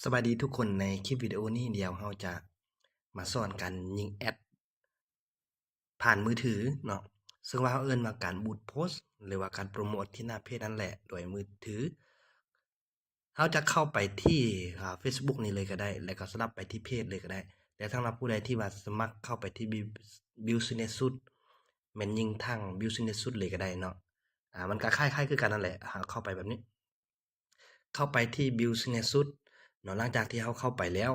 สวัสดีทุกคนในคลิปวิดีโอนี้เดี๋ยวเราจะมาสอนกันยิงแอดผ่านมือถือเนาะซึ่งว่าเราเอิ้นว่าการบูตโพสต์หรือว่าการโปรโมทที่หน้าเพจนั่นแหละโดยมือถือเราจะเข้าไปที่Facebook นี่เลยก็ได้แล้วก็สลับไปที่เพจเลยก็ได้แต่สำหรับผู้ใดที่ว่าสมัครเข้าไปที่ Business Suite แม่นยิงทาง Business Suite เลยก็ได้เนาะมันก็คล้ายๆคือกันนั่นแหละเข้าไปแบบนี้ เข้าไปที่ Business Suite เนาะหลังจากที่เราเข้าไปแล้ว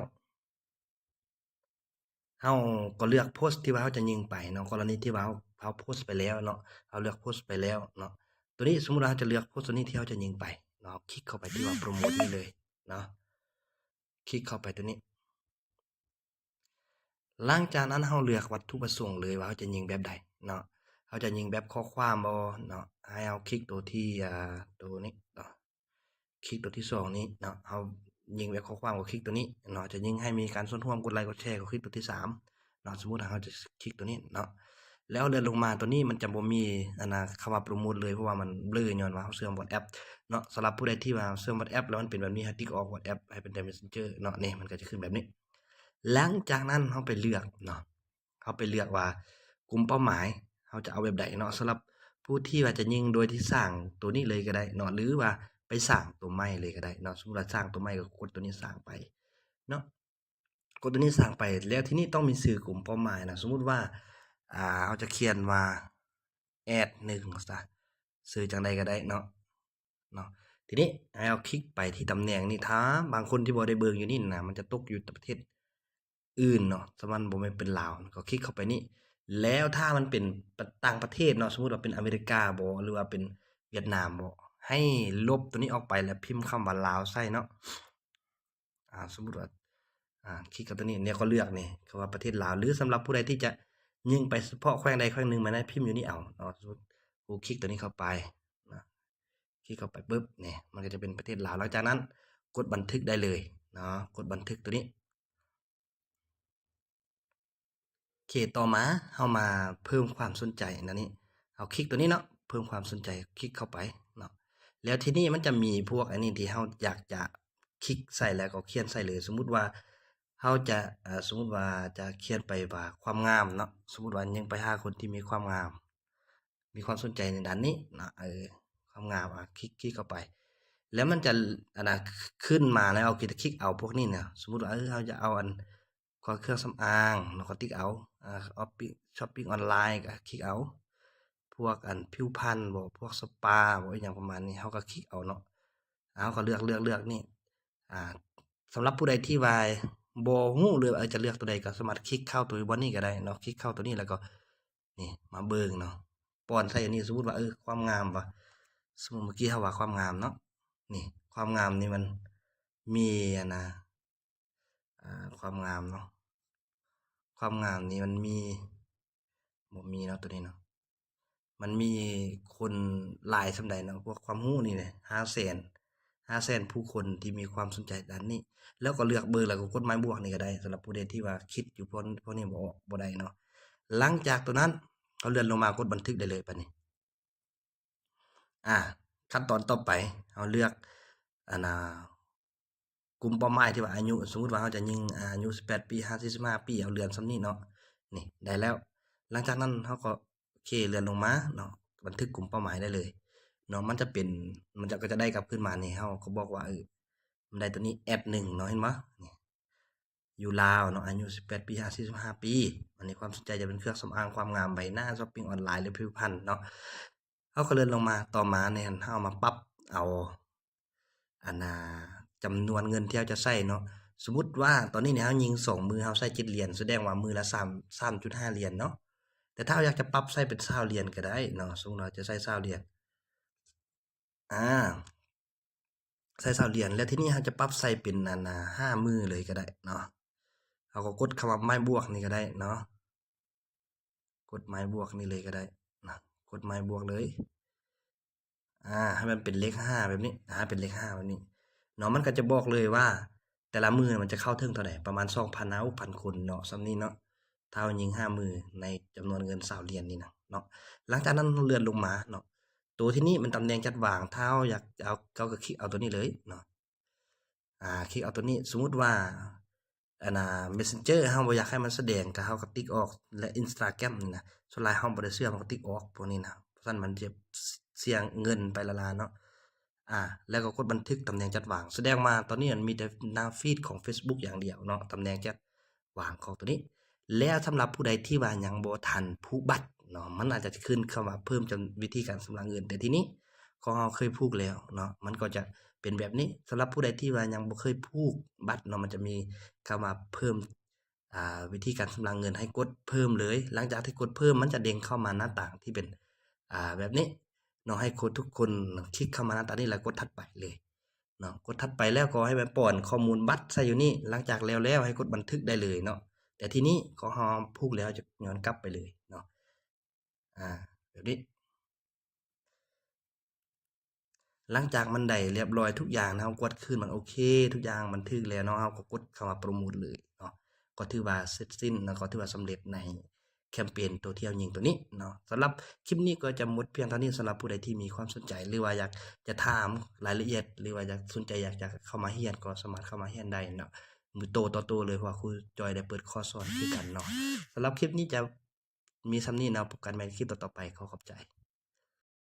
เราก็เลือกโพสต์ที่ว่าเราจะยิงไปเนาะกรณีที่ว่าเราโพสต์ไปแล้วเนาะเราเลือกโพสต์ไปแล้วเนาะตัวนี้สมมุติว่าเราจะเลือกโพสต์ตัวนี้ที่เราจะยิงไปเนาะคลิกเข้าไปที่ว่าโปรโมทนี่เลยเนาะคลิกเข้าไปตัวนี้หลังจากนั้นเราเลือกวัตถุประสงค์เลยว่าเราจะยิงแบบใดเนาะเราจะยิงแบบข้อความบ่เนาะให้เราคลิกตัวที่ตัวนี้เนาะคลิกตัวที่2นี้เนาะเรายิงแบบข้อความก็คลิกตัวนี้เนาะจะยิงให้มีการส่วนร่วมกดไลค์กดแชร์ก็คลิกตัวที่3เนาะสมมุติว่าเราจะคลิกตัวนี้เนาะแล้วเลื่อนลงมาตัวนี้มันจะบ่มีคำว่าโปรโมทเลยเพราะว่ามันเบลอย้อนว่าเราเชื่อม WhatsApp เนาะสำหรับผู้ใดที่ว่าเชื่อม WhatsApp แล้วมันเป็นแบบนี้ให้ติ๊กออก WhatsApp ให้เป็นแต่ Messenger เนาะนี่มันก็จะขึ้นแบบนี้หลังจากนั้นเราไปเลือกเนาะเราไปเลือกว่ากลุ่มเป้าหมายเราจะเอาแบบใดเนาะสำหรับผู้ที่ว่าจะยิงโดยที่สร้างตัวนี้เลยก็ได้เนาะหรือว่าไปสร้างตัวใหม่เลยก็ได้เนาะสมมุติว่าสร้างตัวใหม่ก็กดตัวนี้สร้างไปเนาะกดตัวนี้สร้างไปแล้วทีนี้ต้องมีชื่อกลุ่มเป้าหมายนะสมมุติว่าเราจะเขียนว่าแอด1ซะชื่อจั่งใดก็ได้เนาะทีนี้ให้เราคลิกไปที่ตำแหน่งนี้ถ้าบางคนที่บ่ได้เบิ่งอยู่นี่น่ะมันจะตกอยู่ประเทศอื่นเนาะถ้ามันบ่แม่นเป็นลาวก็คลิกเข้าไปนี่แล้วถ้ามันเป็นต่างประเทศเนาะสมมุติว่าเป็นอเมริกาบ่หรือว่าเป็นเวียดนามบ่ให้ลบตัวนี้ออกไปแล้วพิมพ์คำว่าลาวใส่เนาะสมมุติว่าคลิกกับตัวนี้เนี่ยก็เลือกนี่คำว่าประเทศลาวหรือสำหรับผู้ใดที่จะยิงไปเฉพาะแขวงใดแขวงหนึ่งมานะพิมพ์อยู่นี่เอาเนาะสมมุติกูคลิกตัวนี้เข้าไปนะคลิกเข้าไปปุ๊บเนี่ยมันก็จะเป็นประเทศลาวหลังจากนั้นกดบันทึกได้เลยเนาะกดบันทึกตัวนี้โอเคต่อมาเฮามาเพิ่มความสนใจอันนี้เอาคลิกตัวนี้เนาะเพิ่มความสนใจคลิกเข้าไปเนาะแล้วทีนี้มันจะมีพวกอันนี้ที่เฮาอยากจะคลิกใส่แล้วก็เขียนใส่เลยสมมุติว่าเฮาจะสมมุติว่าจะเขียนไปว่าความงามเนาะสมมุติว่ายังไปหาคนที่มีความงามมีความสนใจในด้านนี้นะความงามคลิกเข้าไปแล้วมันจะขึ้นมาแล้วเราคลิกเอาพวกนี้เนี่ยสมมุติว่าเราจะเอาเครื่องสำอางเราก็ติ๊กเอาช้อปปิ้งออนไลน์ก็คลิกเอาพวกผิวพรรณบ่พวกสปาบ่อิหยังประมาณนี้เราก็คลิกเอาเนาะเราก็เลือกนี่อ่าสำหรับผู้ใดที่ว่าบ่ฮู้เลยว่าจะเลือกตัวใดก็สามารถคลิกเข้าตัวบ่นี้ก็ได้เนาะคลิกเข้าตัวนี้แล้วก็นี่มาเบิ่งเนาะป้อนใส่อันนี้สมมุติว่าความงามว่ะสมมุติเมื่อกี้เราว่าความงามเนาะนี่ความงามนี่มันมีความงามเนาะความงามนี่มันมีบ่มีเนาะตัวนี้เนาะมันมีคนหลายส่ำใดเนาะพวกความรู้นี่แหละ500,000ผู้คนที่มีความสนใจด้านนี้แล้วก็เลือกเบอร์แล้วก็กดไม้บวกนี่ก็ได้สำหรับผู้ใดที่ว่าคิดอยู่พวกนี้บ่ได้เนาะหลังจากตัวนั้นเขาเลื่อนลงมากดบันทึกได้เลยบัดนี้ขั้นตอนต่อไปเราเลือกอันน่ะกลุ่มเป้าหมายที่ว่าอายุสมมุติว่าเราจะยิงอายุ18ปี50-15ปีเอาเลื่อนส่ำนี้เนาะนี่ได้แล้วหลังจากนั้นเราก็โอเคเลื่อนลงมาเนาะบันทึกกลุ่มเป้าหมายได้เลยเนาะมันก็จะได้กลับขึ้นมานี่เราก็บอกว่ามันได้ตัวนี้แอด1เนาะเห็นบ่นี่อยู่ลาวเนาะอายุ18ปี50-15ปีอันนี้ความสนใจจะเป็นเครื่องสำอางความงามใบหน้าช้อปปิงออนไลน์หรือผิวพรรณเนาะเราก็เลื่อนลงมาต่อมาเนี่ยเรามาปรับเอาอันน่ะจำนวนเงินที่เราจะใช้เนาะสมมุติว่าตอนนี้เนี่ยเรายิง2มือเราใช้7เหรียญแสดงว่ามือละ3.5เหรียญเนาะแต่ถ้าเราอยากจะปรับใช้เป็น20เหรียญก็ได้เนาะสมมุติเราจะใช้20เหรียญอาใช้20เหรียญแล้วทีนี้เราจะปรับใช้เป็น5มือเลยก็ได้เนาะเราก็กดคำว่าไม้บวกนี่ก็ได้เนาะกดไม้บวกนี่เลยก็ได้นะกดไม้บวกเลยให้มันเป็นเลข5แบบนี้เป็นเลข5แบบนี้เนาะมันก็จะบอกเลยว่าแต่ละมื้อมันจะเข้าถึงเท่าใดประมาณ 2,000 นะ6,000 คนเนาะส่ำนี้เนาะถ้าเรายิง5มื้อในจำนวนเงิน20เหรียญนี่นะเนาะหลังจากนั้นเราเลื่อนลงมาเนาะตัวที่นี้มันตำแหน่งจัดวางถ้าเราอยากจะเอาเราก็คลิกเอาตัวนี้เลยเนาะ คลิกเอาตัวนี้สมมุติว่าอันน่ะ Messenger เฮาบ่อยากให้มันแสดงก็เฮาก็ติ๊กออกและ Instagram นี่นะส่วนหลายเฮาบ่ได้เชื่อมันก็ติ๊กออกพวกนี้นะเพราะฉะนั้นมันจะเสี่ยงเงินไปละลาเนาะแล้วก็กดบันทึกตำแหน่งจัดวางแสดงมาตอนนี้มันมีแต่หน้าฟีดของ Facebook อย่างเดียวเนาะตำแหน่งจัดวางของตัวนี้ แล้วสำหรับผู้ใดที่ว่ายังบ่ทันผูกบัตรเนาะมันอาจจะขึ้นเข้ามาเพิ่มจำวิธีการชำระเงินแต่ทีนี้ของเราเคยผูกแล้วเนาะมันก็จะเป็นแบบนี้สำหรับผู้ใดที่ว่ายังบ่เคยผูกบัตรเนาะมันจะมีเข้ามาเพิ่มวิธีการชำระเงินให้กดเพิ่มเลยหลังจากที่กดเพิ่มมันจะเด้งเข้ามาหน้าต่างที่เป็นแบบนี้เนาะให้คนทุกคนคลิกเข้ามาหน้าต่างนี้แล้วกดถัดไปเลยเนาะกดถัดไปแล้วก็ให้ไปป้อนข้อมูลบัตรใส่อยู่นี่หลังจากแล้วให้กดบันทึกได้เลยเนาะแต่ทีนี้ของเราผูกแล้วจะย้อนกลับไปเลยเนาะแบบนี้ หลังจากมันได้เรียบร้อยทุกอย่างเรากดคืนมันโอเคทุกอย่างบันทึกแล้วเนาะเราก็กดเข้ามาโปรโมตเลยเนาะก็ถือว่าเสร็จสิ้นแล้วก็ถือว่าสำเร็จในแคมเปญตัวเที่ยวยิงตัวนี้เนาะสำหรับคลิปนี้ก็จะหมดเพียงเท่านี้สำหรับผู้ใดที่มีความสนใจหรือว่าอยากจะถามรายละเอียดหรือว่าอยากสนใจอยากจะเข้ามาเรียนก็สามารถเข้ามาเรียนได้เนาะมือโตต่อโตเลยเพราะว่าครูจอยได้เปิดคอร์สสอนคือกันเนาะสำหรับคลิปนี้จะมีส่ำนี้เนาะพบกันใหม่ในคลิปต่อๆไปขอขอบใจ